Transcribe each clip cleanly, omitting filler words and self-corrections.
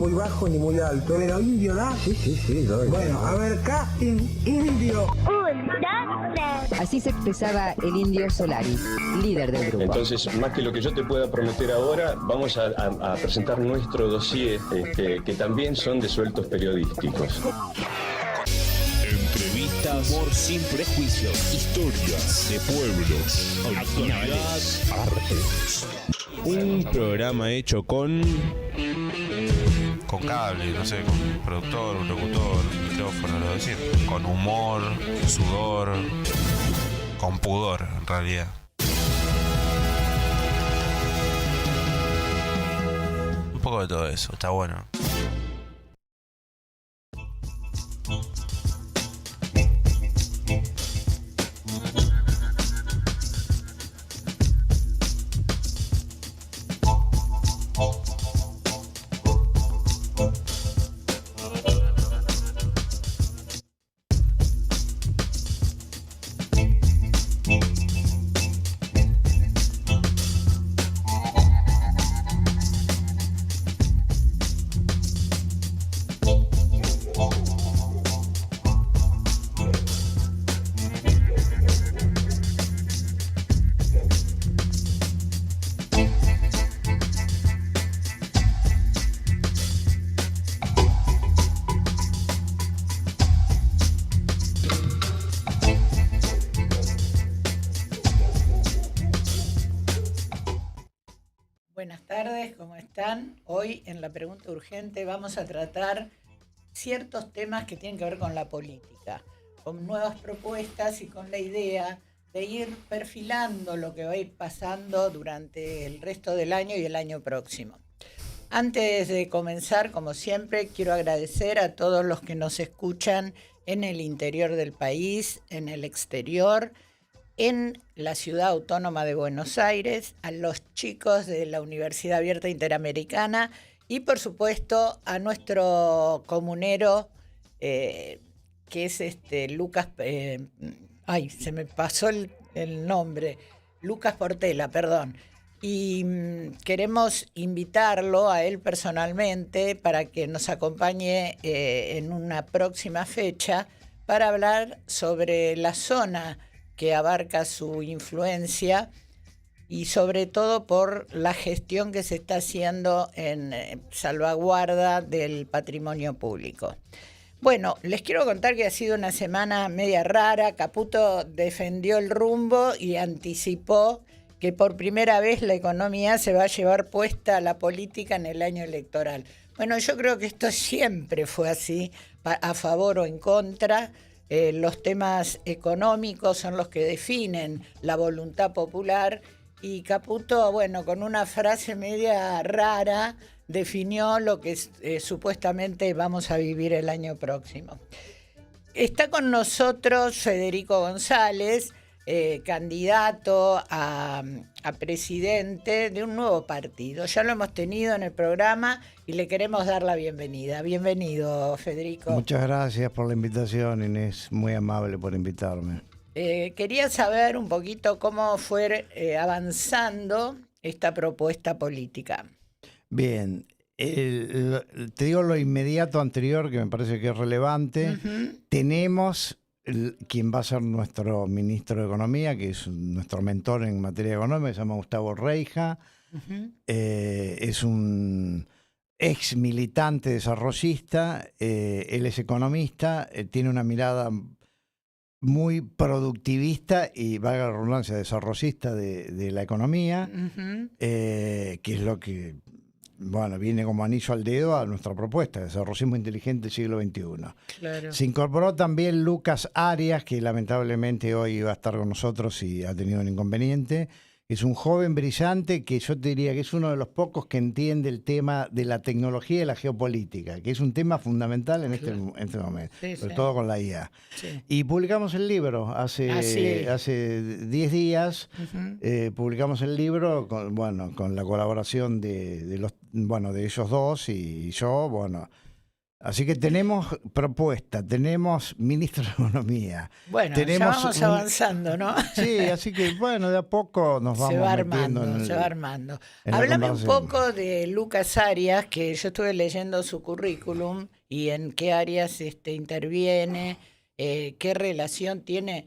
muy bajo ni muy alto. Pero indio da. Sí, doy. Bueno, a ver, casting indio. Un, dos, tres. Así se expresaba el Indio Solari, líder del grupo. Entonces, más que lo que yo te pueda prometer ahora, vamos a presentar nuestro dossier, que también son de sueltos periodísticos. Entrevistas, humor sin prejuicios, historias de pueblos, actualidad, artes. Un programa hecho con cable, no sé, con productor, un locutor, micrófono, lo decir, con humor, sudor, con pudor, en realidad. Un poco de todo eso, está bueno. Buenas tardes, ¿cómo están? Hoy en la pregunta urgente vamos a tratar ciertos temas que tienen que ver con la política, con nuevas propuestas y con la idea de ir perfilando lo que va a ir pasando durante el resto del año y el año próximo. Antes de comenzar, como siempre, quiero agradecer a todos los que nos escuchan en el interior del país, en el exterior, en la Ciudad Autónoma de Buenos Aires, a los chicos de la Universidad Abierta Interamericana y, por supuesto, a nuestro comunero, que es Lucas, se me pasó el nombre, Lucas Portela, perdón. Y queremos invitarlo a él personalmente para que nos acompañe en una próxima fecha para hablar sobre la zona que abarca su influencia y sobre todo por la gestión que se está haciendo en salvaguarda del patrimonio público. Bueno, les quiero contar que ha sido una semana media rara. Caputo defendió el rumbo y anticipó que por primera vez la economía se va a llevar puesta a la política en el año electoral. Bueno, yo creo que esto siempre fue así, a favor o en contra. Los temas económicos son los que definen la voluntad popular y Caputo, bueno, con una frase media rara, definió lo que supuestamente vamos a vivir el año próximo. Está con nosotros Federico González, candidato a presidente de un nuevo partido. Ya lo hemos tenido en el programa y le queremos dar la bienvenida. Bienvenido, Federico. Muchas gracias por la invitación, Inés. Muy amable por invitarme. Quería saber un poquito cómo fue avanzando esta propuesta política. Bien, te digo lo inmediato anterior, que me parece que es relevante. Uh-huh. Tenemos quien va a ser nuestro ministro de Economía, que es nuestro mentor en materia económica, se llama Gustavo Reija. Uh-huh. Es un ex militante desarrollista, él es economista, tiene una mirada muy productivista y, valga la redundancia, desarrollista de la economía, uh-huh. Que es lo que viene como anillo al dedo a nuestra propuesta, desarrollismo inteligente siglo XXI. Claro. Se incorporó también Lucas Arias, que lamentablemente hoy va a estar con nosotros y ha tenido un inconveniente. Es un joven brillante que yo te diría que es uno de los pocos que entiende el tema de la tecnología y la geopolítica, que es un tema fundamental en este momento, sobre todo con la IA. Sí. Y publicamos el libro hace 10 días, uh-huh. Publicamos el libro con la colaboración de ellos dos y yo, Así que tenemos propuesta, tenemos ministro de Economía. Bueno, tenemos ya vamos avanzando, ¿no? Sí, así que bueno, de a poco nos vamos Se va metiendo armando, en se va armando. en la Háblame un conversación. poco de Lucas Arias, que yo estuve leyendo su currículum y en qué áreas interviene, qué relación tiene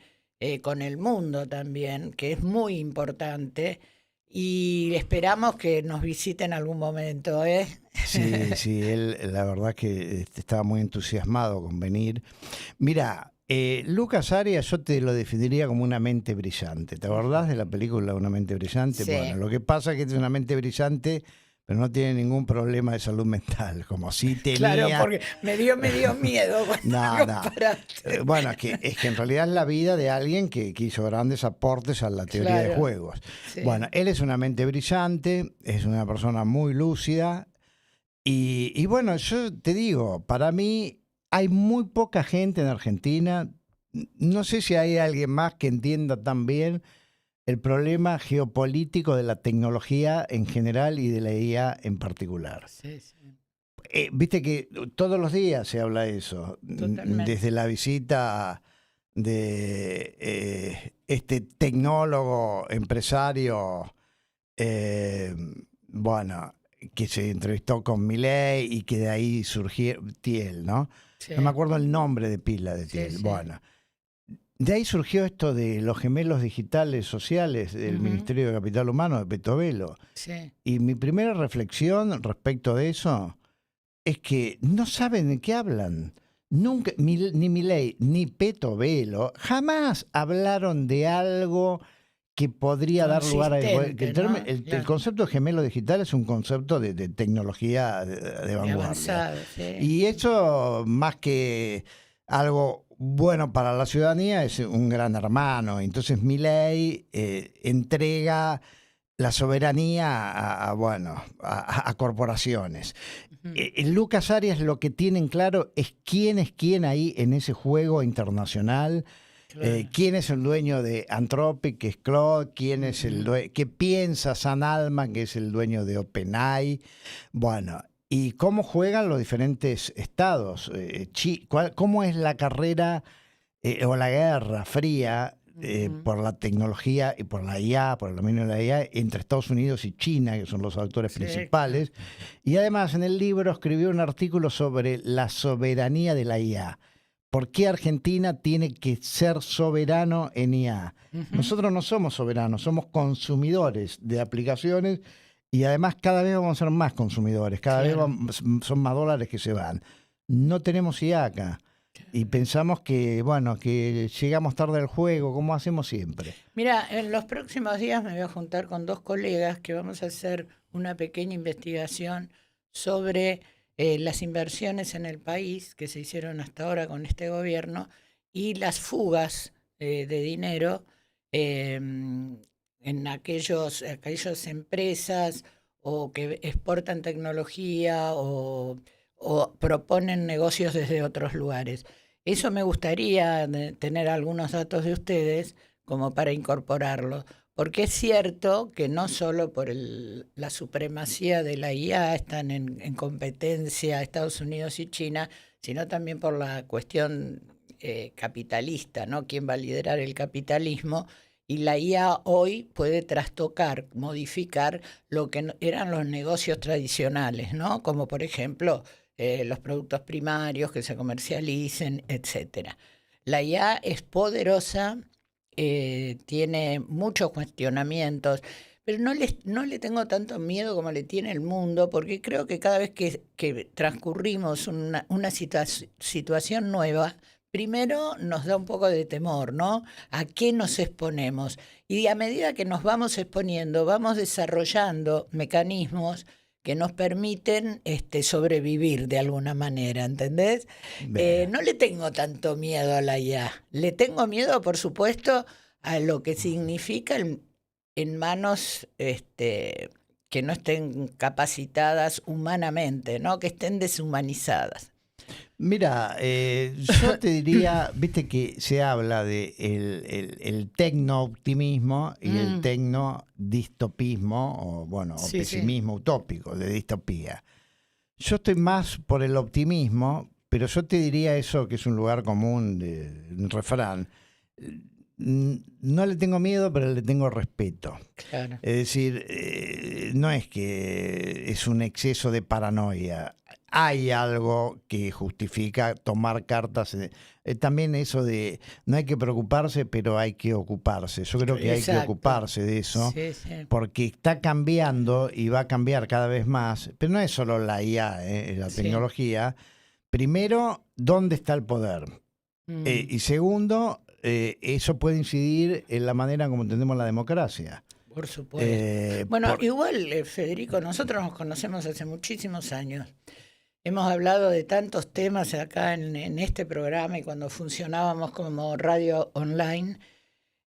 con el mundo también, que es muy importante. Y esperamos que nos visite en algún momento, ¿eh? Sí, sí, él la verdad que estaba muy entusiasmado con venir. Mira, Lucas Arias yo te lo definiría como una mente brillante. ¿Te acordás de la película Una mente brillante? Sí. Bueno, lo que pasa es que es una mente brillante, pero no tiene ningún problema de salud mental, como si tenía... Claro, porque me dio miedo cuando No, no. comparaste. Bueno, es que en realidad es la vida de alguien que hizo grandes aportes a la teoría de Claro. juegos. Sí. Bueno, él es una mente brillante, es una persona muy lúcida y bueno, yo te digo, para mí hay muy poca gente en Argentina, no sé si hay alguien más que entienda tan bien el problema geopolítico de la tecnología en general y de la IA en particular. Sí, sí. Viste que todos los días se habla de eso, Totalmente. desde la visita de este tecnólogo, empresario, bueno, que se entrevistó con Milei y que de ahí surgió Thiel, ¿no? Sí. No me acuerdo el nombre de pila de Sí, Thiel. sí. Bueno, de ahí surgió esto de los gemelos digitales sociales del Ujú. Ministerio de Capital Humano de Petovelo. Sí. Y mi primera reflexión respecto de eso es que no saben de qué hablan. Nunca, ni Milei ni Petovelo jamás hablaron de algo que podría dar lugar a... Consistente, que el, ¿no? el Claro. concepto de gemelo digital es un concepto de tecnología de vanguardia. Avanzado, sí. Y eso, más que algo bueno para la ciudadanía, es un gran hermano. Entonces Milei entrega la soberanía a corporaciones. Lucas Arias lo que tienen claro es quién ahí en ese juego internacional. Claro. ¿Quién es el dueño de Anthropic, que es Claude? ¿Quién es el dueño? ¿Qué piensa Sam Altman, que es el dueño de OpenAI? Bueno, ¿y cómo juegan los diferentes estados? ¿Cómo es la carrera o la guerra fría por la tecnología y por la IA, por el dominio de la IA, entre Estados Unidos y China, que son los actores Sí, principales? Y además en el libro escribió un artículo sobre la soberanía de la IA. ¿Por qué Argentina tiene que ser soberano en IA? Nosotros no somos soberanos, somos consumidores de aplicaciones y además cada vez vamos a ser más consumidores, cada Claro. vez son más dólares que se van. No tenemos IA acá y pensamos que, bueno, que llegamos tarde al juego, como hacemos siempre. Mira, en los próximos días me voy a juntar con 2 colegas que vamos a hacer una pequeña investigación sobre las inversiones en el país que se hicieron hasta ahora con este gobierno y las fugas de dinero en aquellas empresas o que exportan tecnología o proponen negocios desde otros lugares. Eso me gustaría tener algunos datos de ustedes como para incorporarlo, porque es cierto que no solo por la supremacía de la IA están en competencia Estados Unidos y China, sino también por la cuestión capitalista, ¿no? ¿Quién va a liderar el capitalismo? Y la IA hoy puede trastocar, modificar lo que eran los negocios tradicionales, ¿no? Como por ejemplo los productos primarios que se comercialicen, etcétera. La IA es poderosa, tiene muchos cuestionamientos, pero no le tengo tanto miedo como le tiene el mundo, porque creo que cada vez que transcurrimos una situación nueva, primero nos da un poco de temor, ¿no? ¿A qué nos exponemos? Y a medida que nos vamos exponiendo, vamos desarrollando mecanismos que nos permiten sobrevivir de alguna manera, ¿entendés? No le tengo tanto miedo a la IA. Le tengo miedo, por supuesto, a lo que significa en manos que no estén capacitadas humanamente, ¿no? Que estén deshumanizadas. Mira, yo te diría, viste que se habla de el tecno-optimismo y el tecno-distopismo, o bueno, o Sí, pesimismo utópico, de distopía. Yo estoy más por el optimismo, pero yo te diría eso que es un lugar común de un refrán. No le tengo miedo, pero le tengo respeto. Claro. Es decir, no es que es un exceso de paranoia. Hay algo que justifica tomar cartas. También eso de no hay que preocuparse, pero hay que ocuparse. Yo creo que hay que Exacto. ocuparse de eso, Sí, sí. porque está cambiando y va a cambiar cada vez más. Pero no es solo la IA, la Sí. tecnología. Primero, ¿dónde está el poder? Y segundo, eso puede incidir en la manera como entendemos la democracia. Por supuesto. Bueno, por- igual, Federico, nosotros nos conocemos hace muchísimos años. Hemos hablado de tantos temas acá en este programa y cuando funcionábamos como radio online.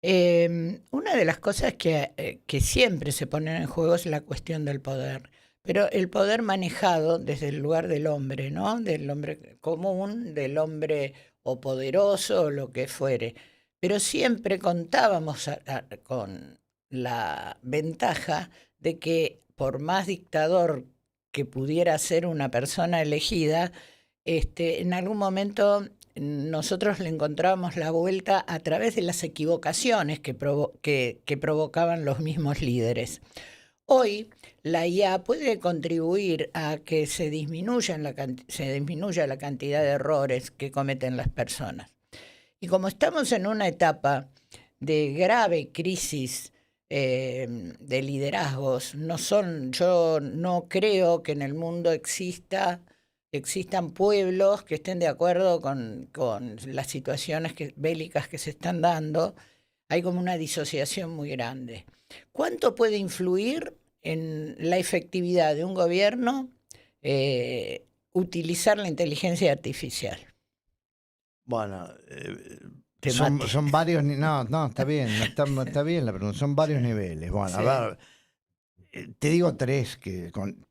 Una de las cosas que siempre se ponen en juego es la cuestión del poder. Pero el poder manejado desde el lugar del hombre, ¿no? Del hombre común, del hombre o poderoso o lo que fuere. Pero siempre contábamos con la ventaja de que por más dictador que pudiera ser una persona elegida, en algún momento nosotros le encontrábamos la vuelta a través de las equivocaciones que provocaban los mismos líderes. Hoy la IA puede contribuir a que se disminuya la cantidad de errores que cometen las personas. Y como estamos en una etapa de grave crisis de liderazgos, yo no creo que en el mundo existan pueblos que estén de acuerdo con las situaciones bélicas que se están dando. Hay como una disociación muy grande. ¿Cuánto puede influir en la efectividad de un gobierno utilizar la inteligencia artificial? Bueno, Te mate. son varios. No, está bien, está bien la pregunta. Son varios niveles. Bueno, Sí. a ver, te digo tres,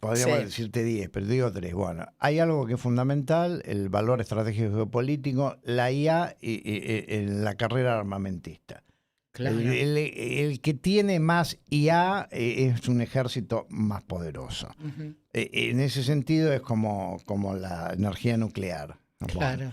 podríamos Sí. decirte 10, pero te digo tres. Bueno, hay algo que es fundamental: el valor estratégico geopolítico, la IA y en la carrera armamentista. Claro. El que tiene más IA es un ejército más poderoso. Ujú. En ese sentido es como la energía nuclear. Bueno. Claro.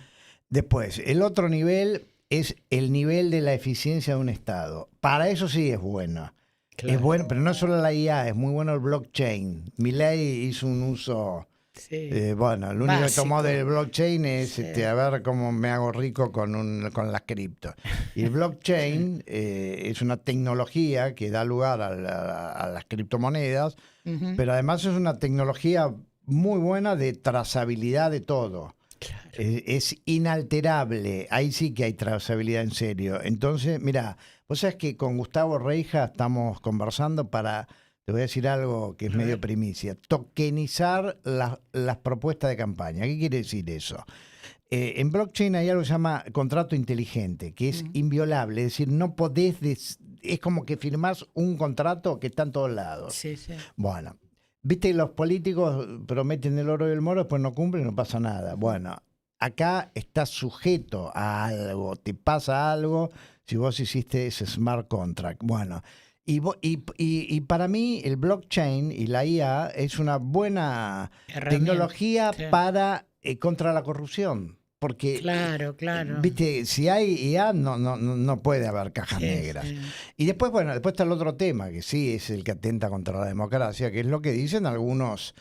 Después, el otro nivel es el nivel de la eficiencia de un Estado. Para eso sí es bueno. Claro. Es bueno, pero no solo la IA, es muy bueno el blockchain. Milei hizo un uso... Sí. Bueno, lo único que tomó Básico. del blockchain es Sí. a ver cómo me hago rico con las cripto. Y el blockchain es una tecnología que da lugar a las criptomonedas, Ujú. pero además es una tecnología muy buena de trazabilidad de todo. Claro. Es inalterable, ahí sí que hay trazabilidad en serio. Entonces, mira, vos sabés que con Gustavo Reija estamos conversando te voy a decir algo que es medio primicia, tokenizar las propuestas de campaña. ¿Qué quiere decir eso? En blockchain hay algo que se llama contrato inteligente, que es inviolable, es decir, no podés, es como que firmás un contrato que está en todos lados. Sí, sí. Bueno, viste, los políticos prometen el oro y el moro, después no cumplen, no pasa nada. Bueno, acá estás sujeto a algo, te pasa algo si vos hiciste ese smart contract. Bueno, y para mí el blockchain y la IA es una buena Herramienta, tecnología sí. para contra la corrupción. Porque, Claro, claro. viste, si hay IA no puede haber cajas Sí, negras. sí. Y después, bueno, después está el otro tema, que sí es el que atenta contra la democracia, que es lo que dicen algunos,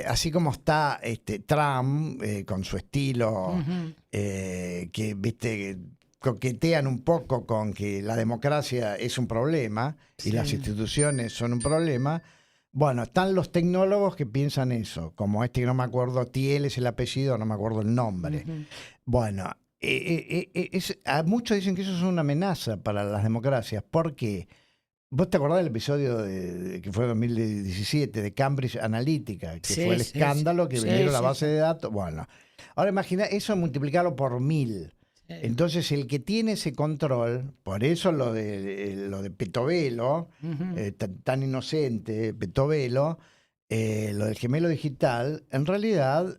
así como está Trump con su estilo, Ujú. que, viste, coquetean un poco con que la democracia es un problema y Sí. las instituciones son un problema. Bueno, están los tecnólogos que piensan eso, como que no me acuerdo, Thiel es el apellido, no me acuerdo el nombre. Ujú. Bueno, a muchos dicen que eso es una amenaza para las democracias. ¿Por qué? ¿Vos te acordás del episodio que fue en 2017 de Cambridge Analytica? Que Sí, fue el sí, escándalo que sí, vendieron la sí, base sí. de datos. Bueno, ahora imagina eso, multiplicarlo por 1000. Sí. Entonces el que tiene ese control, por eso lo de Petovelo, Ujú. tan inocente, Petovelo, lo del gemelo digital, en realidad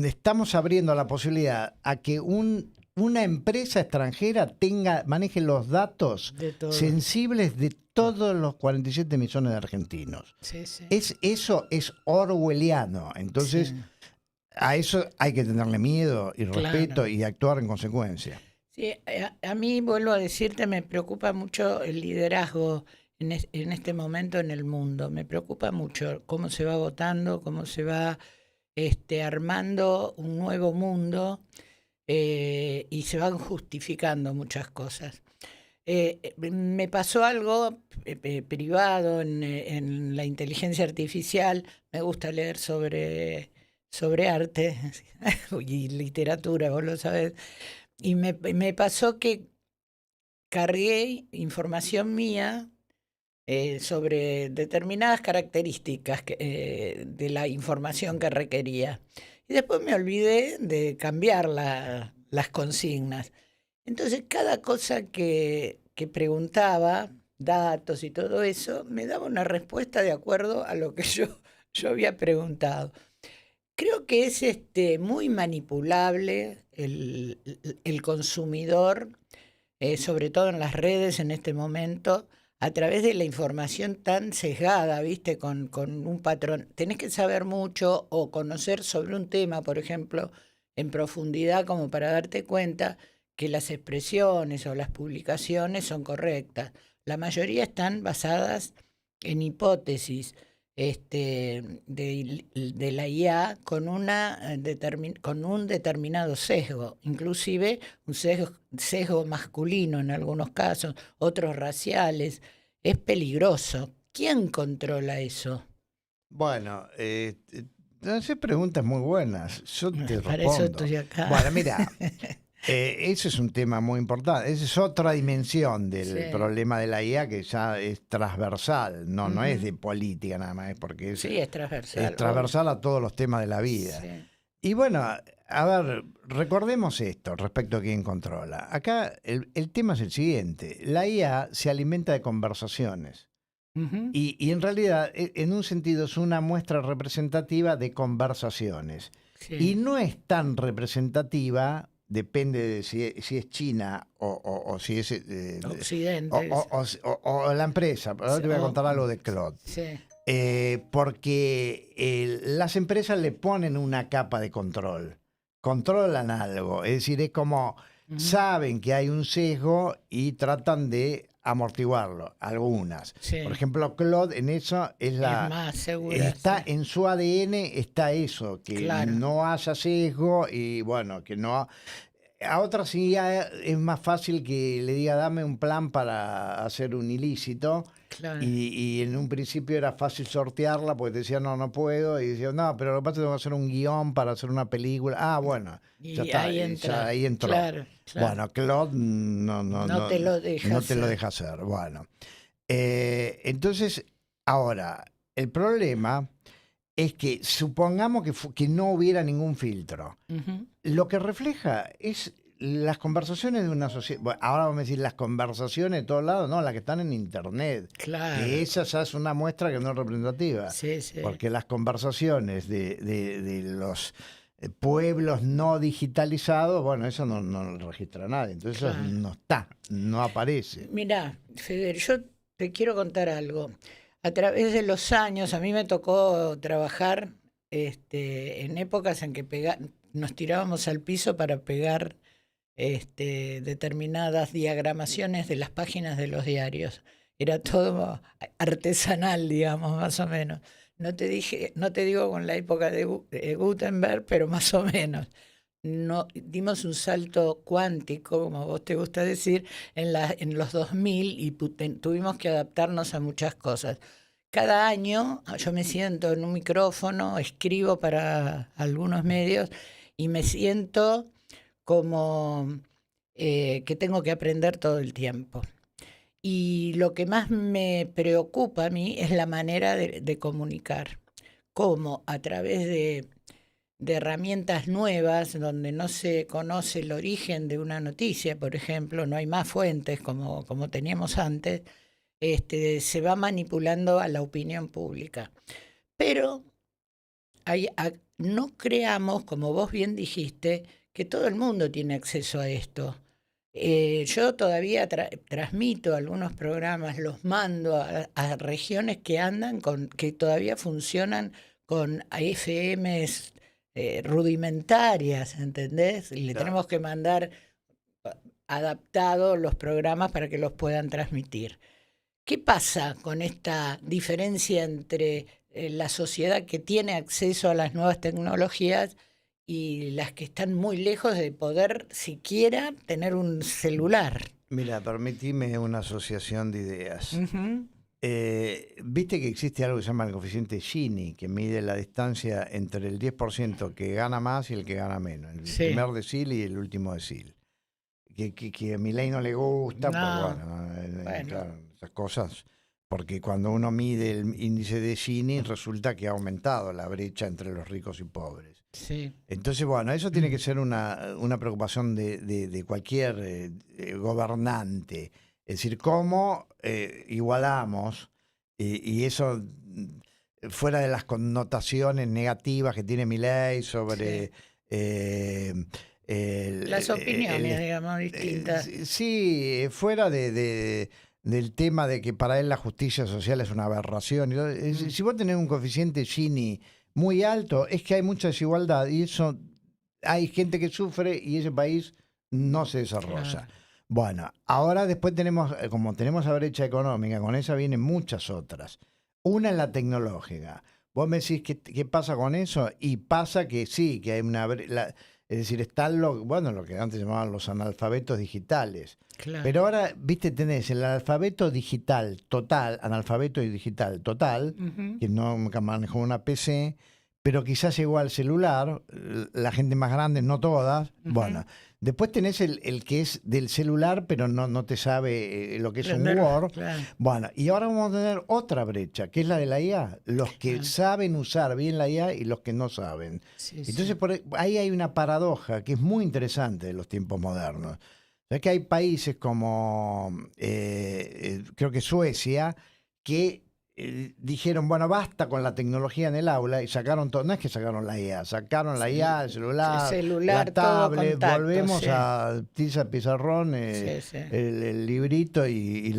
estamos abriendo la posibilidad a que un una empresa extranjera maneje los datos De todo. sensibles de todos los 47 millones de argentinos. Sí, sí. Eso es orwelliano. Entonces, Sí. a eso hay que tenerle miedo y respeto Claro. y actuar en consecuencia. Sí, a mí, vuelvo a decirte, me preocupa mucho el liderazgo en este momento en el mundo. Me preocupa mucho cómo se va votando, cómo se va armando un nuevo mundo y se van justificando muchas cosas. Me pasó algo privado en la inteligencia artificial. Me gusta leer sobre arte y literatura, vos lo sabés. Y me pasó que cargué información mía sobre determinadas características de la información que requería. Y después me olvidé de cambiar las consignas. Entonces, cada cosa que preguntaba, datos y todo eso, me daba una respuesta de acuerdo a lo que yo había preguntado. Creo que es muy manipulable el consumidor, sobre todo en las redes en este momento, a través de la información tan sesgada, ¿viste? Con un patrón. Tenés que saber mucho o conocer sobre un tema, por ejemplo, en profundidad, como para darte cuenta que las expresiones o las publicaciones son correctas. La mayoría están basadas en hipótesis de la IA con un determinado sesgo, inclusive un sesgo masculino en algunos casos, otros raciales. Es peligroso. ¿Quién controla eso? Bueno, haces preguntas muy buenas. Yo te Para respondo. eso estoy acá. Bueno, mira, ese es un tema muy importante. Esa es otra dimensión del Sí. problema de la IA que ya es transversal. No Ujú. es de política nada más, es porque Sí, es transversal. es transversal a todos los temas de la vida. Sí. Y bueno, a ver, recordemos esto respecto a quién controla. Acá el tema es el siguiente. La IA se alimenta de conversaciones. Ujú. Y en realidad, en un sentido, es una muestra representativa de conversaciones. Sí. Y no es tan representativa, depende de si es China o si es Occidente. o la empresa. Ahora te voy a contar algo de Claude. Sí. Porque las empresas le ponen una capa de control. Controlan algo. Es decir, es como Ujú. saben que hay un sesgo y tratan de amortiguarlo. Algunas. Sí. Por ejemplo, Claude en eso es Es más segura. está sí. en su ADN, está eso, que Claro. no haya sesgo y bueno, que no. A otras sí ya es más fácil que le diga dame un plan para hacer un ilícito Claro. y en un principio era fácil sortearla porque te decía no puedo y decía no, pero lo que pasa es que tengo que hacer un guión para hacer una película. Ah, bueno, Y ya está, ahí ya entra. ahí entró. Claro, claro. Bueno, Claude No te lo deja no te lo hacer. deja hacer. Bueno, entonces, ahora, el problema es que supongamos que no hubiera ningún filtro. Ujú. Lo que refleja es las conversaciones de una sociedad. Bueno, ahora vamos a decir las conversaciones de todos lados, no, las que están en internet. Claro. Que esa ya es una muestra que no es representativa. Sí, sí. Porque las conversaciones de los pueblos no digitalizados, bueno, eso no lo registra nadie. Entonces eso Claro. no está, no aparece. Mirá, Feder, yo te quiero contar algo. A través de los años, a mí me tocó trabajar en épocas en que nos tirábamos al piso para pegar determinadas diagramaciones de las páginas de los diarios. Era todo artesanal, digamos, más o menos. No te digo con la época de Gutenberg, pero más o menos. No, dimos un salto cuántico, como vos te gusta decir, en los 2000 y tuvimos que adaptarnos a muchas cosas. Cada año yo me siento en un micrófono, escribo para algunos medios y me siento como que tengo que aprender todo el tiempo. Y lo que más me preocupa a mí es la manera de comunicar. Cómo a través de herramientas nuevas, donde no se conoce el origen de una noticia, por ejemplo, no hay más fuentes como teníamos antes, se va manipulando a la opinión pública. Pero no creamos, como vos bien dijiste, que todo el mundo tiene acceso a esto. Yo todavía transmito algunos programas, los mando a regiones que andan que todavía funcionan con AFMs rudimentarias, ¿entendés? Y le tenemos que mandar adaptados los programas para que los puedan transmitir. ¿Qué pasa con esta diferencia entre la sociedad que tiene acceso a las nuevas tecnologías y las que están muy lejos de poder siquiera tener un celular? Mira, permitime una asociación de ideas. Viste que existe algo que se llama el coeficiente Gini, que mide la distancia entre el 10% que gana más y el que gana menos. El primer decil y el último decil. Que a Milei no le gusta, No. pues claro, esas cosas. Porque cuando uno mide el índice de Gini, resulta que ha aumentado la brecha entre los ricos y pobres. Sí. Entonces, bueno, eso tiene que ser una preocupación de cualquier gobernante. Es decir, cómo igualamos, y eso fuera de las connotaciones negativas que tiene Milei sobre... las opiniones, digamos, distintas. Sí, fuera del tema de que para él la justicia social es una aberración. Si vos tenés un coeficiente Gini muy alto, es que hay mucha desigualdad y eso hay gente que sufre y ese país no se desarrolla. Claro. Bueno, ahora después tenemos, como tenemos la brecha económica, con esa vienen muchas otras. Una es la tecnológica. Vos me decís, ¿qué pasa con eso? Y pasa que sí, que hay una... es decir, están lo que antes llamaban los analfabetos digitales. Claro. Pero ahora, viste, tenés el analfabeto digital total, analfabeto y digital total, que no manejó una PC, pero quizás llegó al celular, la gente más grande, no todas. Bueno, después tenés el que es del celular, pero no te sabe lo que es un Word. Claro. Bueno, y ahora vamos a tener otra brecha, que es la de la IA. Los que saben usar bien la IA y los que no saben. Sí, Entonces, ahí hay una paradoja que es muy interesante de los tiempos modernos. O sea, que hay países como, creo que Suecia, que dijeron, bueno, basta con la tecnología en el aula y sacaron todo. No es que sacaron la IA, sacaron la IA, el celular, la tablet, contacto, volvemos a tiza, pizarrón, Sí. el librito y el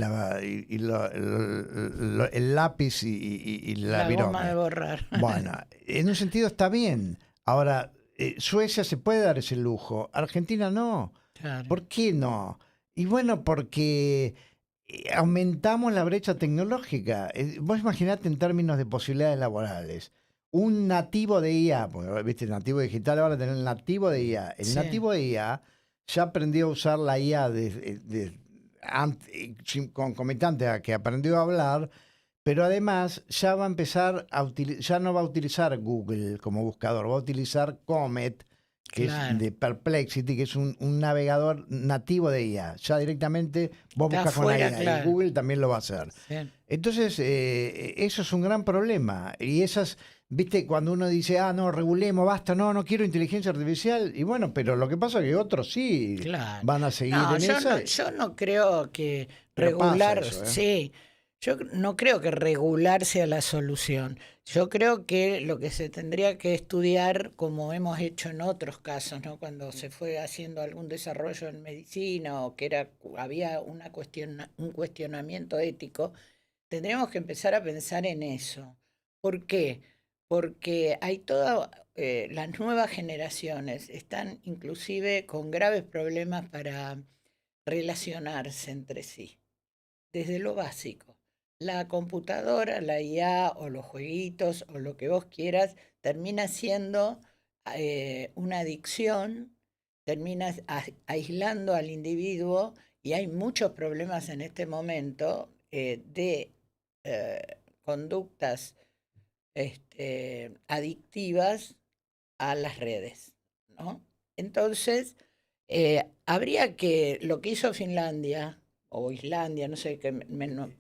lápiz y la virome. goma de borrar. Bueno, en un sentido está bien. Ahora, Suecia se puede dar ese lujo, Argentina no. Claro. ¿Por qué no? Y bueno, porque aumentamos la brecha tecnológica. Vos imaginate en términos de posibilidades laborales. Un nativo de IA, porque viste, el nativo digital ahora tenés el nativo de IA. El nativo de IA ya aprendió a usar la IA concomitante a que aprendió a hablar, pero además ya va a empezar ya no va a utilizar Google como buscador, va a utilizar Comet, que es de Perplexity, que es un navegador nativo de IA. Ya directamente vos buscas con la IA y Google también lo va a hacer. Sí. Entonces, eso es un gran problema. Y esas, viste, cuando uno dice, no, regulemos, basta, no quiero inteligencia artificial. Y bueno, pero lo que pasa es que otros sí van a seguir en esa. Yo no creo que regular, eso, sí. Yo no creo que regular sea la solución. Yo creo que lo que se tendría que estudiar, como hemos hecho en otros casos, ¿no? Cuando se fue haciendo algún desarrollo en medicina o que había un cuestionamiento ético, tendríamos que empezar a pensar en eso. ¿Por qué? Porque hay todas las nuevas generaciones están inclusive con graves problemas para relacionarse entre sí, desde lo básico. La computadora, la IA o los jueguitos o lo que vos quieras termina siendo una adicción, termina aislando al individuo y hay muchos problemas en este momento de conductas adictivas a las redes, ¿no? Entonces, habría que, lo que hizo Finlandia, o Islandia, no sé qué,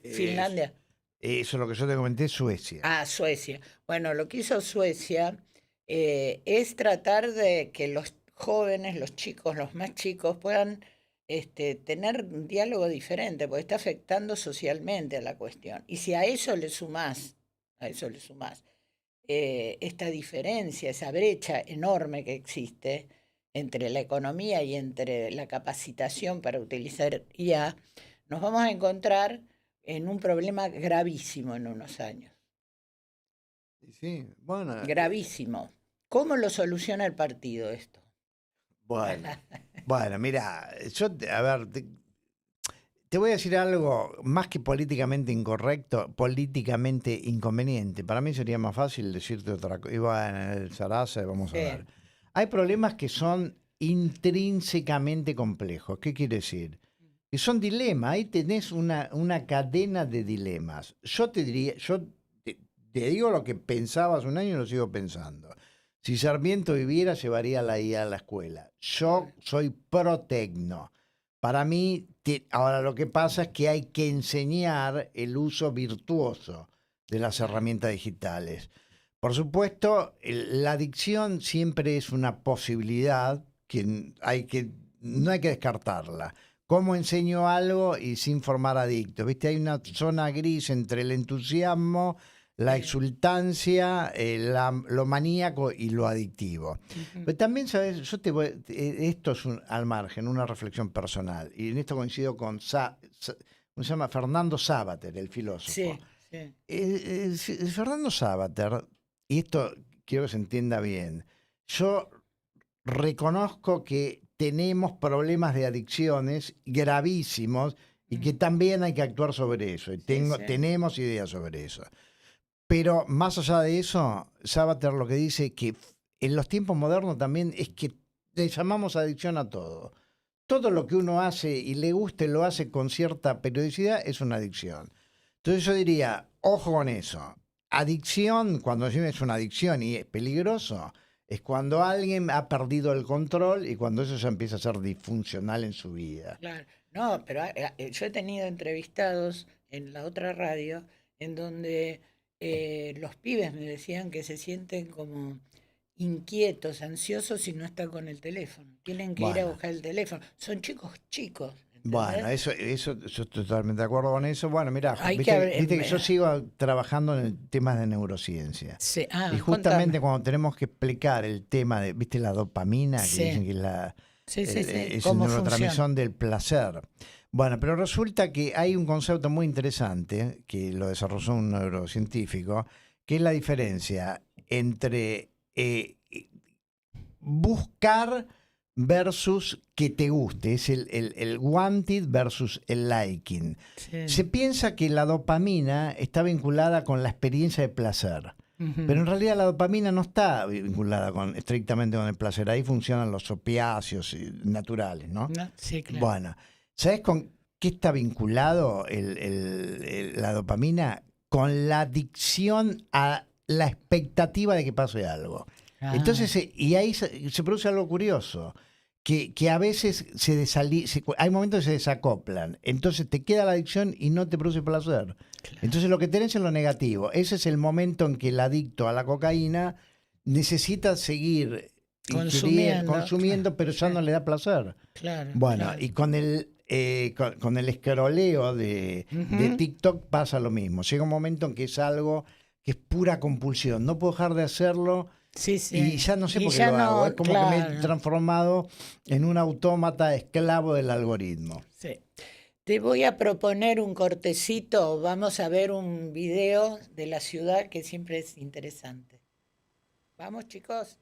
Finlandia. Eso es lo que yo te comenté, Suecia. Suecia. Bueno, lo que hizo Suecia es tratar de que los jóvenes, los chicos, los más chicos puedan tener un diálogo diferente, porque está afectando socialmente a la cuestión. Y si a eso le sumás esta diferencia, esa brecha enorme que existe, entre la economía y entre la capacitación para utilizar IA, nos vamos a encontrar en un problema gravísimo en unos años. Sí, bueno. Gravísimo. ¿Cómo lo soluciona el partido esto? Bueno, mira, a ver, te voy a decir algo más que políticamente incorrecto, políticamente inconveniente. Para mí sería más fácil decirte otra cosa. Iba en el Sarasa, vamos a ver. Hay problemas que son intrínsecamente complejos. ¿Qué quiere decir? Que son dilemas. Ahí tenés una cadena de dilemas. Yo te diría, te digo lo que pensaba hace un año y lo sigo pensando. Si Sarmiento viviera, llevaría la IA a la escuela. Yo soy pro tecno. Para mí, ahora lo que pasa es que hay que enseñar el uso virtuoso de las herramientas digitales. Por supuesto, la adicción siempre es una posibilidad que no hay que descartarla. ¿Cómo enseño algo y sin formar adictos? ¿Viste? Hay una zona gris entre el entusiasmo, la exultancia, lo maníaco y lo adictivo. Pero también, ¿sabes? Esto es al margen, una reflexión personal. Y en esto coincido con ¿cómo se llama? Fernando Savater, el filósofo. Sí. Fernando Savater, y esto quiero que se entienda bien, yo reconozco que tenemos problemas de adicciones gravísimos y que también hay que actuar sobre eso. Y tenemos ideas sobre eso. Pero más allá de eso, Savater lo que dice que en los tiempos modernos también es que le llamamos adicción a todo. Todo lo que uno hace y le guste, lo hace con cierta periodicidad, es una adicción. Entonces yo diría, ojo con eso. Adicción, cuando es una adicción y es peligroso, es cuando alguien ha perdido el control y cuando eso ya empieza a ser disfuncional en su vida. Claro. No, pero yo he tenido entrevistados en la otra radio en donde los pibes me decían que se sienten como inquietos, ansiosos si no están con el teléfono. Tienen que ir a buscar el teléfono. Son chicos. ¿Entendés? Bueno, eso yo estoy totalmente de acuerdo con eso. Bueno, mirá, viste que yo sigo trabajando en temas de neurociencia. Sí. Y justamente cuando tenemos que explicar el tema de, ¿viste la dopamina? Que dicen que es la neurotransmisión del placer. Bueno, pero resulta que hay un concepto muy interesante que lo desarrolló un neurocientífico, que es la diferencia entre buscar versus que te guste. Es el wanted versus el liking. Sí. Se piensa que la dopamina está vinculada con la experiencia de placer. Pero en realidad la dopamina no está vinculada estrictamente con el placer. Ahí funcionan los opiáceos naturales, ¿no? Sí, claro. Bueno, ¿sabes con qué está vinculado la dopamina? Con la adicción a la expectativa de que pase algo. Entonces, y ahí se produce algo curioso, que a veces hay momentos que se desacoplan. Entonces te queda la adicción y no te produce placer. Claro. Entonces lo que tenés es lo negativo. Ese es el momento en que el adicto a la cocaína necesita seguir consumiendo, pero ya no le da placer. Claro. Bueno, y con el escroleo de TikTok pasa lo mismo. Llega un momento en que es algo que es pura compulsión. No puedo dejar de hacerlo. Sí. Y ya no sé por qué lo hago. Es como que me he transformado en un autómata esclavo del algoritmo. Sí. Te voy a proponer un cortecito. Vamos a ver un video de la ciudad que siempre es interesante. Vamos, chicos.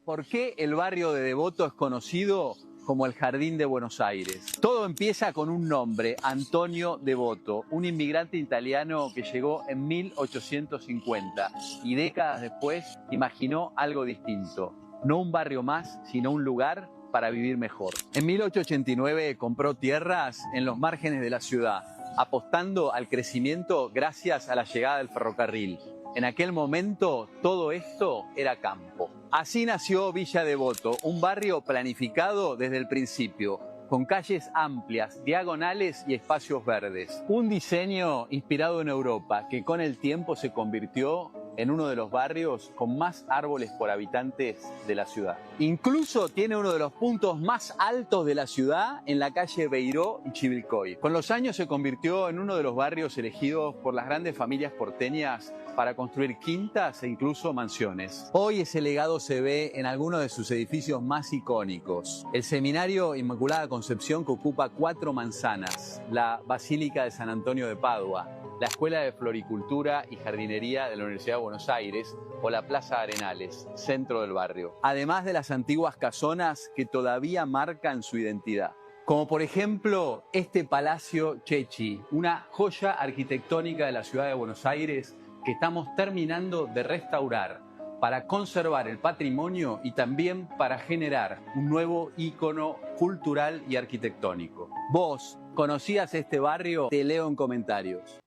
¿Por qué el barrio de Devoto es conocido como el Jardín de Buenos Aires? Todo empieza con un nombre, Antonio Devoto, un inmigrante italiano que llegó en 1850 y décadas después imaginó algo distinto. No un barrio más, sino un lugar para vivir mejor. En 1889 compró tierras en los márgenes de la ciudad, apostando al crecimiento gracias a la llegada del ferrocarril. En aquel momento todo esto era campo. Así nació Villa Devoto, un barrio planificado desde el principio, con calles amplias, diagonales y espacios verdes. Un diseño inspirado en Europa que con el tiempo se convirtió en uno de los barrios con más árboles por habitantes de la ciudad. Incluso tiene uno de los puntos más altos de la ciudad en la calle Beiró y Chivilcoy. Con los años se convirtió en uno de los barrios elegidos por las grandes familias porteñas para construir quintas e incluso mansiones. Hoy ese legado se ve en algunos de sus edificios más icónicos. El Seminario Inmaculada Concepción, que ocupa 4 manzanas, la Basílica de San Antonio de Padua, la Escuela de Floricultura y Jardinería de la Universidad de Buenos Aires o la Plaza Arenales, centro del barrio. Además de las antiguas casonas que todavía marcan su identidad. Como por ejemplo este Palacio Chechi, una joya arquitectónica de la ciudad de Buenos Aires que estamos terminando de restaurar para conservar el patrimonio y también para generar un nuevo ícono cultural y arquitectónico. ¿Vos conocías este barrio? Te leo en comentarios.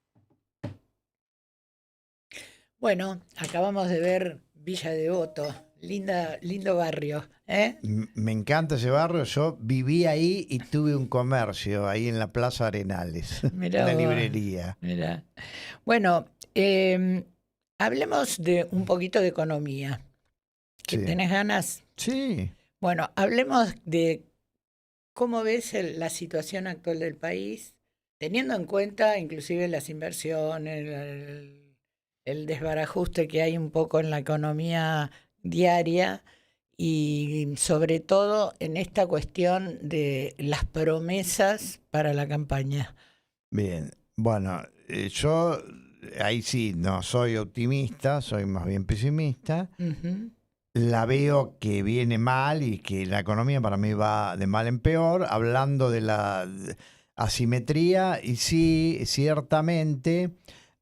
Bueno, acabamos de ver Villa Devoto, lindo barrio, ¿eh? Me encanta ese barrio. Yo viví ahí y tuve un comercio ahí en la Plaza Arenales, Mirá una vos, librería. mirá. Bueno, hablemos de un poquito de economía. Sí. ¿Tenés ganas? Sí. Bueno, hablemos de cómo ves la situación actual del país, teniendo en cuenta inclusive las inversiones, el desbarajuste que hay un poco en la economía diaria y sobre todo en esta cuestión de las promesas para la campaña. Bien. Bueno, yo ahí sí no soy optimista, soy más bien pesimista. Ujú. La veo que viene mal y que la economía para mí va de mal en peor, hablando de la asimetría, y sí, ciertamente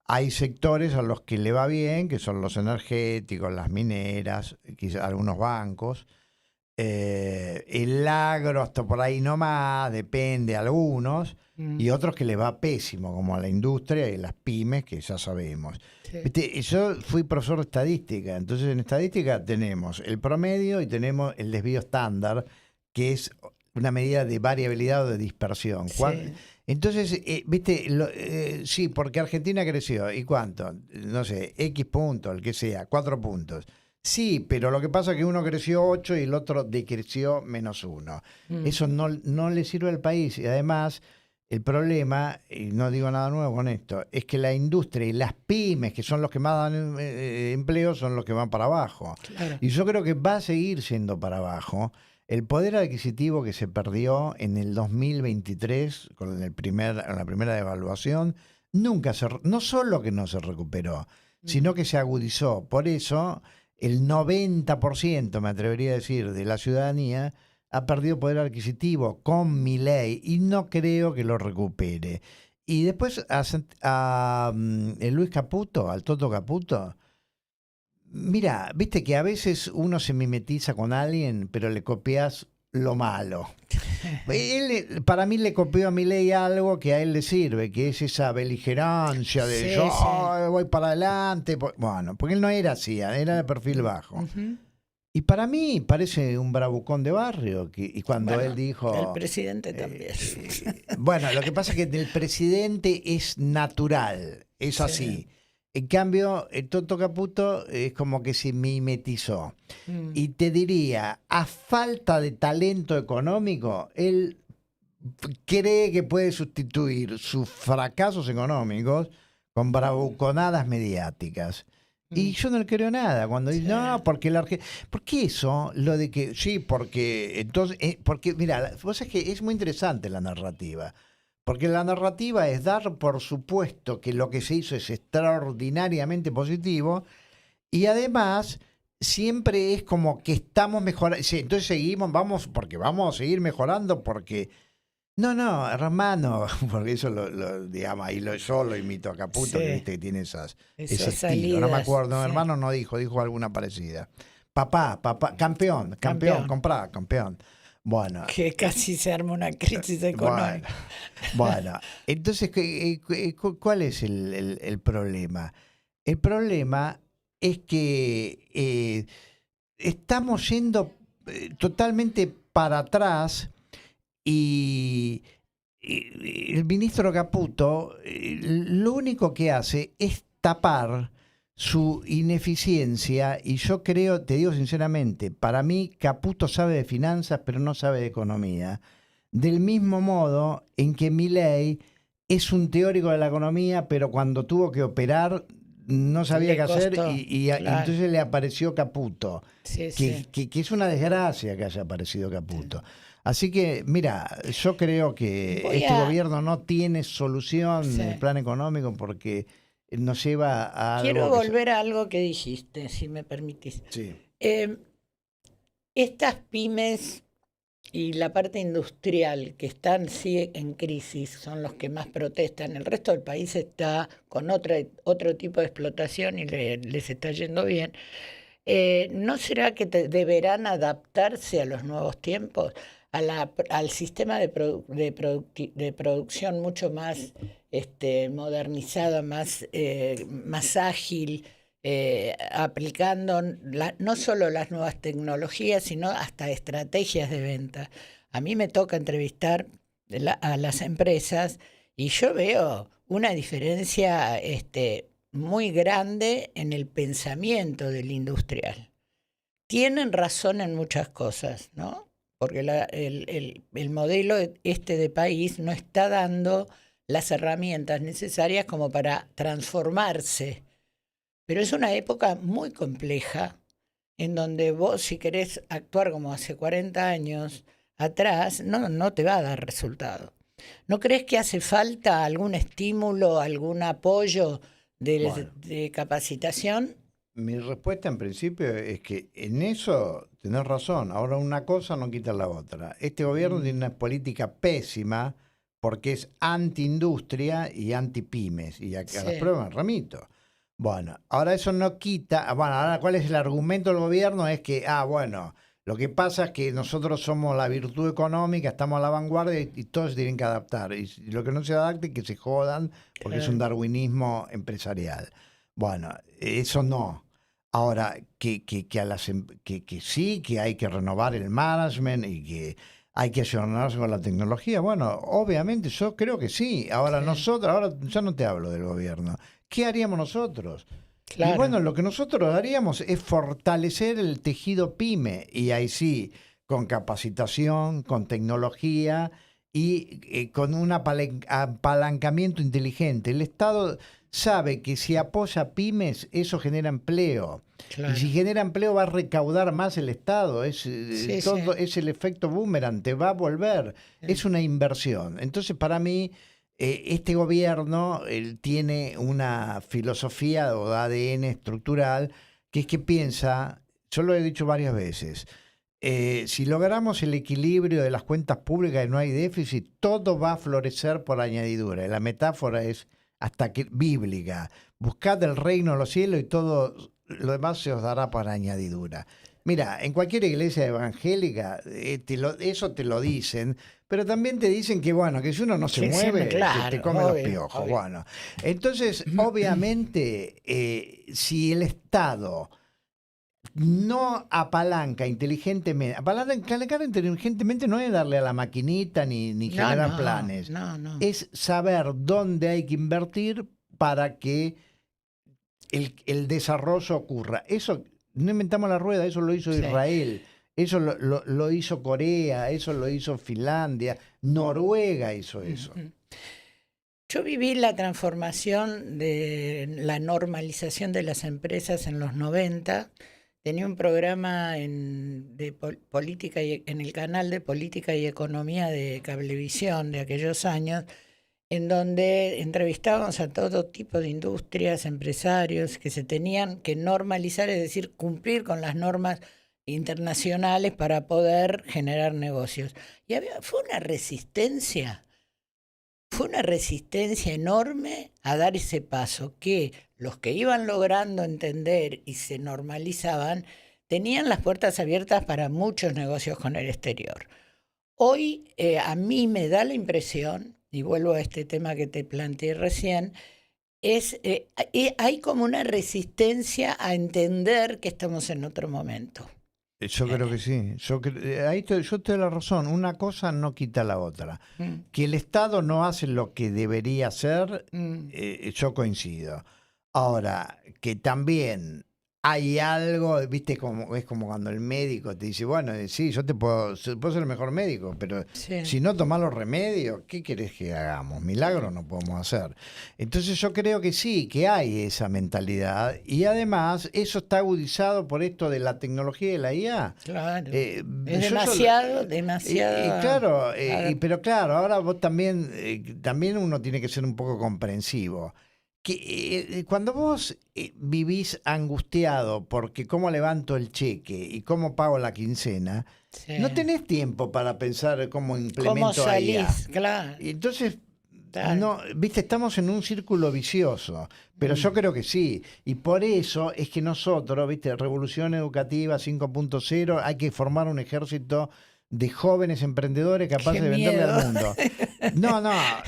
hay sectores a los que le va bien, que son los energéticos, las mineras, quizás algunos bancos, el agro hasta por ahí nomás, depende algunos, y otros que le va pésimo, como a la industria y las pymes, que ya sabemos. Sí. Viste, yo fui profesor de estadística, entonces en estadística tenemos el promedio y tenemos el desvío estándar, que es una medida de variabilidad o de dispersión. Sí. Entonces, viste, sí, porque Argentina creció, ¿y cuánto? No sé, X puntos, el que sea, 4 puntos. Sí, pero lo que pasa es que uno creció 8 y el otro decreció -1. Eso no le sirve al país, y además el problema, y no digo nada nuevo con esto, es que la industria y las pymes, que son los que más dan empleo, son los que van para abajo. Claro. Y yo creo que va a seguir siendo para abajo. El poder adquisitivo que se perdió en el 2023 con la primera devaluación, no solo que no se recuperó, sino que se agudizó. Por eso, el 90%, me atrevería a decir, de la ciudadanía ha perdido poder adquisitivo con Milei y no creo que lo recupere. Y después a Luis Caputo, al Toto Caputo, mira, viste que a veces uno se mimetiza con alguien, pero le copias lo malo. Para mí le copió a Milei algo que a él le sirve, que es esa beligerancia de Sí, yo sí. voy para adelante. Bueno, porque él no era así, era de perfil bajo. Ujú. Y para mí parece un bravucón de barrio. Y cuando Bueno, él dijo... el presidente también. Bueno, lo que pasa es que el presidente es natural, es Sí. así. En cambio, el Toto Caputo es como que se mimetizó. Y te diría, a falta de talento económico, él cree que puede sustituir sus fracasos económicos con bravuconadas mediáticas. Y yo no le creo nada cuando dice, no, porque porque eso, lo de que, sí, porque, entonces, porque, mira, vos sabés que es muy interesante la narrativa. Porque la narrativa es dar por supuesto que lo que se hizo es extraordinariamente positivo y además siempre es como que estamos mejorando. Sí, entonces vamos a seguir mejorando porque... No, hermano, porque eso digamos, ahí yo lo imito a Caputo, Sí. que viste que tiene ese Esas estilo. No me salidas, acuerdo, sí. hermano no dijo alguna parecida. Papá, campeón, comprá, campeón. Bueno. Que casi se arma una crisis económica. Bueno, entonces, ¿cuál es el problema? El problema es que estamos yendo totalmente para atrás y el ministro Caputo lo único que hace es tapar su ineficiencia, y yo creo, te digo sinceramente, para mí Caputo sabe de finanzas pero no sabe de economía, del mismo modo en que Milei es un teórico de la economía, pero cuando tuvo que operar no sabía Le qué hacer costó, y claro. entonces le apareció Caputo, Sí, que, sí. que es una desgracia que haya aparecido Caputo. Así que, mira, yo creo que Voy este a- gobierno no tiene solución Sí. en el plan económico porque nos lleva a Quiero algo que volver a algo que dijiste, si me permitís. sí. Estas pymes y la parte industrial que están sí en crisis son los que más protestan. El resto del país está con otro tipo de explotación y les está yendo bien. ¿No será que deberán adaptarse a los nuevos tiempos, al sistema de producción mucho más modernizado, más ágil, aplicando no solo las nuevas tecnologías, sino hasta estrategias de venta? A mí me toca entrevistar a las empresas y yo veo una diferencia muy grande en el pensamiento del industrial. Tienen razón en muchas cosas, ¿no? Porque el modelo de país no está dando las herramientas necesarias como para transformarse. Pero es una época muy compleja en donde vos, si querés actuar como hace 40 años atrás, no te va a dar resultado. ¿No crees que hace falta algún estímulo, algún apoyo de capacitación? Mi respuesta en principio es que en eso tenés razón. Ahora una cosa no quita la otra. Este gobierno tiene una política pésima porque es anti-industria y anti-pymes. Y a las pruebas me remito. Bueno, ahora eso no quita... Bueno, ahora ¿cuál es el argumento del gobierno? Es que, bueno, lo que pasa es que nosotros somos la virtud económica, estamos a la vanguardia y todos se tienen que adaptar. Y lo que no se adapte, que se jodan, porque es un darwinismo empresarial. Bueno, eso no. Ahora, que sí, que hay que renovar el management y que hay que ayornarse con la tecnología. Bueno, obviamente yo creo que sí. Ahora ahora ya no te hablo del gobierno. ¿Qué haríamos nosotros? Claro. Y bueno, lo que nosotros haríamos es fortalecer el tejido pyme, y ahí sí, con capacitación, con tecnología y con un apalancamiento inteligente. El Estado sabe que si apoya pymes, eso genera empleo. Claro. Y si genera empleo va a recaudar más el Estado. Es el efecto boomerang, te va a volver. Es una inversión. Entonces, para mí, este gobierno tiene una filosofía o ADN estructural que es que piensa, yo lo he dicho varias veces, si logramos el equilibrio de las cuentas públicas y no hay déficit, todo va a florecer por añadidura. Y la metáfora es hasta que bíblica. Buscad el reino de los cielos y todo lo demás se os dará por añadidura. Mira, en cualquier iglesia evangélica eso te lo dicen, pero también te dicen que, bueno, que si uno no se mueve, claro, que te come obvio, los piojos. obvio. Bueno, entonces, obviamente, si el Estado no apalanca inteligentemente, apalancar inteligentemente no es darle a la maquinita ni generar planes, es saber dónde hay que invertir para que el desarrollo ocurra. Eso no inventamos la rueda, eso lo hizo Israel, eso lo hizo Corea, eso lo hizo Finlandia, Noruega hizo eso. Yo viví la transformación de la normalización de las empresas en los 90. Tenía un programa de política en el canal de Política y Economía de Cablevisión de aquellos años, en donde entrevistábamos a todo tipo de industrias, empresarios que se tenían que normalizar, es decir, cumplir con las normas internacionales para poder generar negocios. Y fue una resistencia enorme a dar ese paso, que los que iban logrando entender y se normalizaban tenían las puertas abiertas para muchos negocios con el exterior. Hoy a mí me da la impresión, y vuelvo a este tema que te planteé recién, hay como una resistencia a entender que estamos en otro momento. Yo creo que sí. Yo te doy la razón. Una cosa no quita la otra. Que el Estado no hace lo que debería hacer, yo coincido. Ahora, que también hay algo, viste, es como cuando el médico te dice, bueno, sí, yo puedo ser el mejor médico, pero Sí. si no tomás los remedios, ¿qué querés que hagamos? Milagros no podemos hacer. Entonces yo creo que sí, que hay esa mentalidad, y además eso está agudizado por esto de la tecnología y de la IA. Claro. Es Es demasiado. Claro, Claro. pero claro, ahora vos también, también uno tiene que ser un poco comprensivo. Que cuando vos vivís angustiado porque cómo levanto el cheque y cómo pago la quincena, Sí. no tenés tiempo para pensar cómo ¿Cómo implemento IA. salís? Claro. Y entonces, Claro. no, viste, estamos en un círculo vicioso, pero yo creo que sí. Y por eso es que nosotros, viste, Revolución Educativa 5.0, hay que formar un ejército de jóvenes emprendedores capaces Qué de venderle miedo. al mundo. No,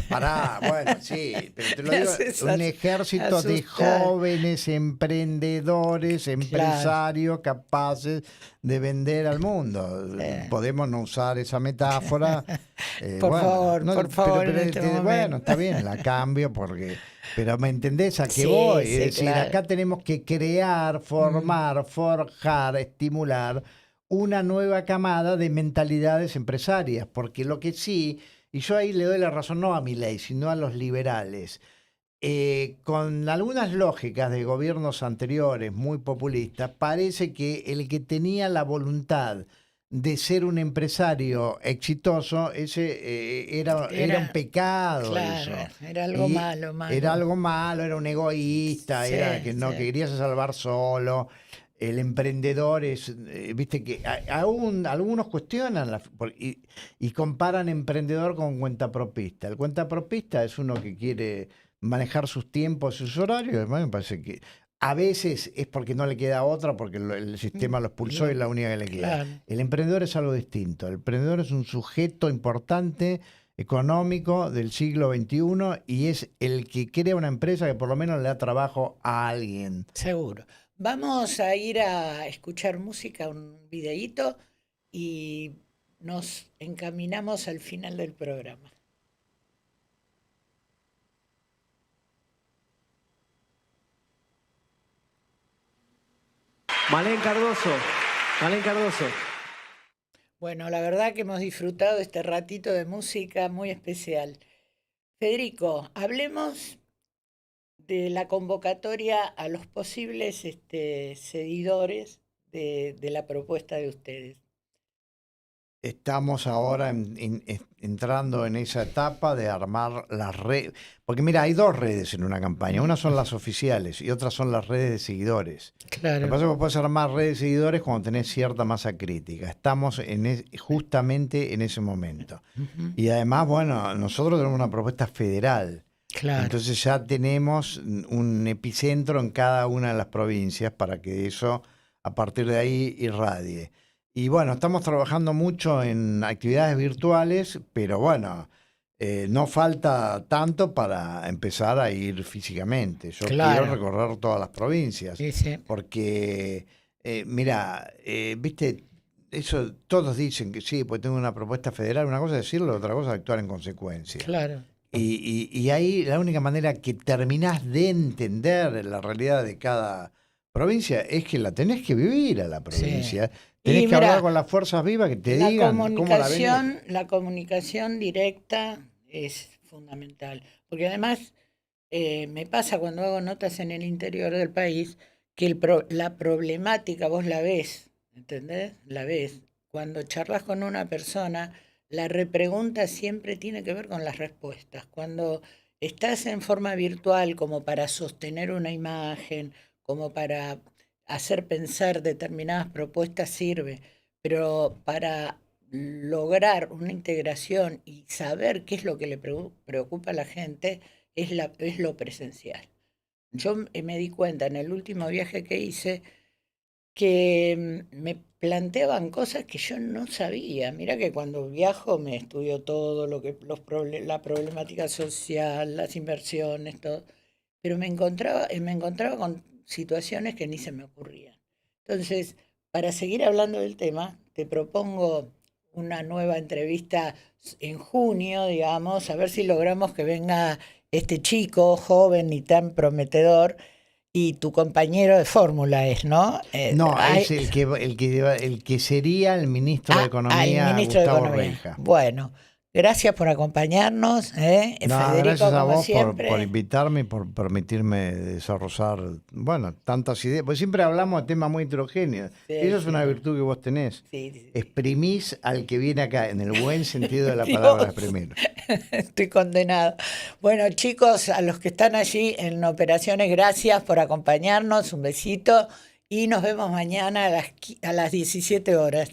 pará, bueno, sí, pero te lo Me digo, haces un ejército de asustar. jóvenes emprendedores, empresarios capaces de vender al mundo. Podemos no usar esa metáfora. Por favor, pero, en este bueno, momento. está bien, la cambio porque... Pero ¿me entendés a qué Sí, voy? sí, Es decir, claro. acá tenemos que crear, formar, forjar, estimular una nueva camada de mentalidades empresarias, porque lo que sí, y yo ahí le doy la razón no a Milei, sino a los liberales, con algunas lógicas de gobiernos anteriores muy populistas, parece que el que tenía la voluntad de ser un empresario exitoso, ese era un pecado. Claro, eso. era algo Y malo. Era algo malo, era un egoísta, Sí, era que no sí. que quería salvar solo. El emprendedor es, viste que aún algunos cuestionan y comparan emprendedor con cuentapropista. El cuentapropista es uno que quiere manejar sus tiempos, sus horarios. Además, me parece que a veces es porque no le queda otra, porque el sistema lo expulsó y es la única que le queda. Claro. El emprendedor es algo distinto. El emprendedor es un sujeto importante económico del siglo XXI y es el que crea una empresa que por lo menos le da trabajo a alguien. Seguro. Vamos a ir a escuchar música, un videíto, y nos encaminamos al final del programa. Malén Cardoso. Bueno, la verdad que hemos disfrutado este ratito de música muy especial. Federico, hablemos de la convocatoria a los posibles seguidores de la propuesta de ustedes. Estamos ahora entrando en esa etapa de armar las redes. Porque mira, hay dos redes en una campaña. Una son las oficiales y otras son las redes de seguidores. Lo que Claro. pasa es que vos podés armar redes de seguidores cuando tenés cierta masa crítica. Estamos justamente en ese momento. Ujú. Y además, bueno, nosotros tenemos una propuesta federal. Claro. Entonces ya tenemos un epicentro en cada una de las provincias para que eso, a partir de ahí, irradie. Y bueno, estamos trabajando mucho en actividades virtuales, pero bueno, no falta tanto para empezar a ir físicamente. Yo Claro. quiero recorrer todas las provincias, Sí, sí. porque, mira, viste, eso todos dicen que sí, pues tengo una propuesta federal, una cosa es decirlo, otra cosa es actuar en consecuencia. Claro. Y ahí la única manera que terminás de entender la realidad de cada provincia es que la tenés que vivir a la provincia. Tenés Y que mirá, hablar con las fuerzas vivas que te digan cómo la venís. La comunicación directa es fundamental, porque además me pasa cuando hago notas en el interior del país que la problemática vos la ves, ¿entendés? La ves. Cuando charlas con una persona, la repregunta siempre tiene que ver con las respuestas. Cuando estás en forma virtual como para sostener una imagen, como para hacer pensar determinadas propuestas sirve, pero para lograr una integración y saber qué es lo que le preocupa a la gente es lo presencial. Yo me di cuenta en el último viaje que hice que me planteaban cosas que yo no sabía. Mirá que cuando viajo me estudio todo lo que la problemática social, las inversiones, todo, pero me encontraba con situaciones que ni se me ocurrían. Entonces, para seguir hablando del tema, te propongo una nueva entrevista en junio, digamos, a ver si logramos que venga este chico joven y tan prometedor y tu compañero de fórmula es, ¿no? No, hay- es el que sería el ministro de el Economía, ministro de Gustavo Economía. Reija. Bueno, gracias por acompañarnos, No, Federico, gracias a como vos siempre. por invitarme y por permitirme desarrollar, bueno, tantas ideas. Porque siempre hablamos de temas muy heterogéneos. Sí, Eso es sí. una virtud que vos tenés. Sí, sí. Exprimís al que viene acá, en el buen sentido de la Dios. palabra exprimir. Estoy condenado. Bueno, chicos, a los que están allí en operaciones, gracias por acompañarnos. Un besito y nos vemos mañana a las 17 horas.